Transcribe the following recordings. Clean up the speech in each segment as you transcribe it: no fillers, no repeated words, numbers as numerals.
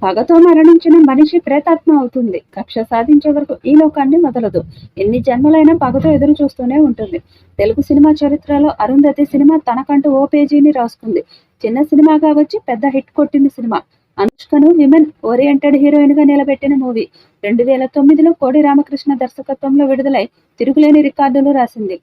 పగతో మరణించిన మనిషి ప్రేతాత్మ అవుతుంది. కక్ష సాధించే వరకు ఈ లోకాన్ని వదలదు. ఎన్ని జన్మలైనా పగతో ఎదురు చూస్తూనే ఉంటుంది. తెలుగు సినిమా చరిత్రలో అరుంధతి సినిమా తనకంటూ ఓ పేజీని రాసుకుంది. చిన్న సినిమాగా వచ్చి పెద్ద హిట్ కొట్టిన సినిమా. అనుష్కను విమెన్ ఓరియంటెడ్ హీరోయిన్ గా నిలబెట్టిన మూవీ. 2009లో కోడి రామకృష్ణ దర్శకత్వంలో విడుదలై తిరుగులేని రికార్డులు రాసింది.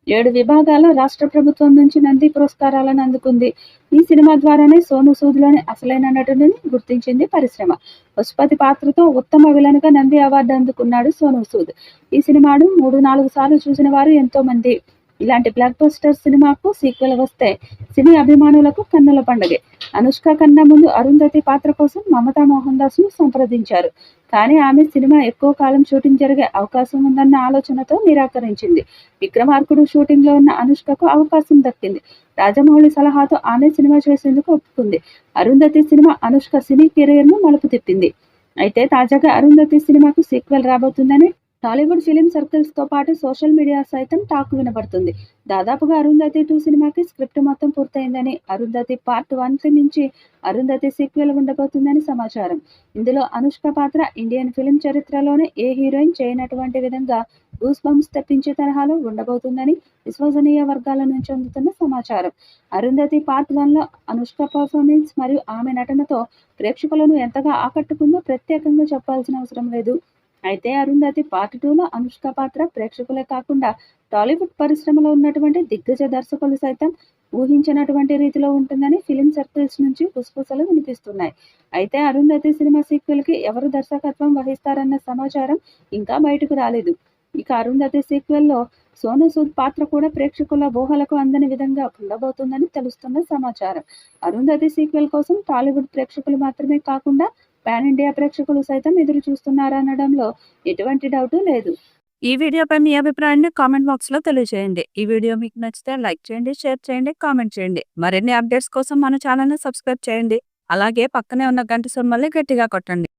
7 విభాగాల్లో రాష్ట్ర ప్రభుత్వం నుంచి నంది పురస్కారాలను అందుకుంది. ఈ సినిమా ద్వారానే సోనూ సూద్లోని అసలైన నటుడిని గుర్తించింది పరిశ్రమ. పశుపతి పాత్రతో ఉత్తమ విలన్ గా నంది అవార్డు అందుకున్నాడు సోనూ సూద్. ఈ సినిమాను 3-4 సార్లు చూసిన వారు ఎంతో మంది. ఇలాంటి బ్లాక్ బస్టర్ సినిమాకు సీక్వెల్ వస్తే సినీ అభిమానులకు కన్నుల పండగే. అనుష్క కన్నా ముందు అరుంధతి పాత్ర కోసం మమతా మోహన్ దాస్ ను సంప్రదించారు. కానీ ఆమె సినిమా ఎక్కువ కాలం షూటింగ్ జరిగే అవకాశం ఉందన్న ఆలోచనతో నిరాకరించింది. విక్రమార్కుడు షూటింగ్ లో ఉన్న అనుష్కకు అవకాశం దక్కింది. రాజమౌళి సలహాతో ఆమె సినిమా చేసేందుకు ఒప్పుకుంది. అరుంధతి సినిమా అనుష్క సినీ కెరీర్ ను మలుపు తిప్పింది. అయితే తాజాగా అరుంధతి సినిమాకు సీక్వెల్ రాబోతుందని టాలీవుడ్ ఫిలిం సర్కిల్స్ తో పాటు సోషల్ మీడియా సైతం టాక్ వినబడుతుంది. దాదాపుగా అరుంధతి 2 సినిమాకి స్క్రిప్ట్ మొత్తం పూర్తయిందని, అరుంధతి పార్ట్ 1 మించి అరుంధతి సీక్వెల్ ఉండబోతుందని సమాచారం. ఇందులో అనుష్క పాత్ర ఇండియన్ ఫిలిం చరిత్రలోనే ఏ హీరోయిన్ చేయనటువంటి విధంగా గూస్ బంప్స్ తెప్పించే తరహాలో ఉండబోతుందని విశ్వసనీయ వర్గాల నుంచి అందుతున్న సమాచారం. అరుంధతి పార్ట్ 1లో అనుష్క పర్ఫార్మెన్స్ మరియు ఆమె నటనతో ప్రేక్షకులను ఎంతగా ఆకట్టుకుందో ప్రత్యేకంగా చెప్పాల్సిన అవసరం లేదు. అయితే అరుంధతి పార్ట్ 2లో అనుష్క పాత్ర ప్రేక్షకులే కాకుండా టాలీవుడ్ పరిశ్రమలో ఉన్నటువంటి దిగ్గజ దర్శకులు సైతం ఊహించినటువంటి రీతిలో ఉంటుందని ఫిలిం సర్కిల్స్ నుంచి గుసగుసలు వినిపిస్తున్నాయి. అయితే అరుంధతి సినిమా సీక్వెల్ కి ఎవరు దర్శకత్వం వహిస్తారన్న సమాచారం ఇంకా బయటకు రాలేదు. ఇక అరుంధతి సీక్వెల్లో సోనూ సూద్ పాత్ర కూడా ప్రేక్షకుల ఊహలకు అందని విధంగా ఉండబోతుందని తెలుస్తున్న సమాచారం. అరుంధతి సీక్వెల్ కోసం టాలీవుడ్ ప్రేక్షకులు మాత్రమే కాకుండా పాన్ ఇండియా ప్రేక్షకులు సైతం ఎదురు చూస్తున్నారనడంలో ఎటువంటి డౌటు లేదు. ఈ వీడియోపై మీ అభిప్రాయాన్ని కామెంట్ బాక్స్లో తెలియజేయండి. ఈ వీడియో మీకు నచ్చితే లైక్ చేయండి, షేర్ చేయండి, కామెంట్ చేయండి. మరిన్ని అప్డేట్స్ కోసం మన ఛానల్ని సబ్స్క్రైబ్ చేయండి. అలాగే పక్కనే ఉన్న గంట సింబల్ని గట్టిగా కొట్టండి.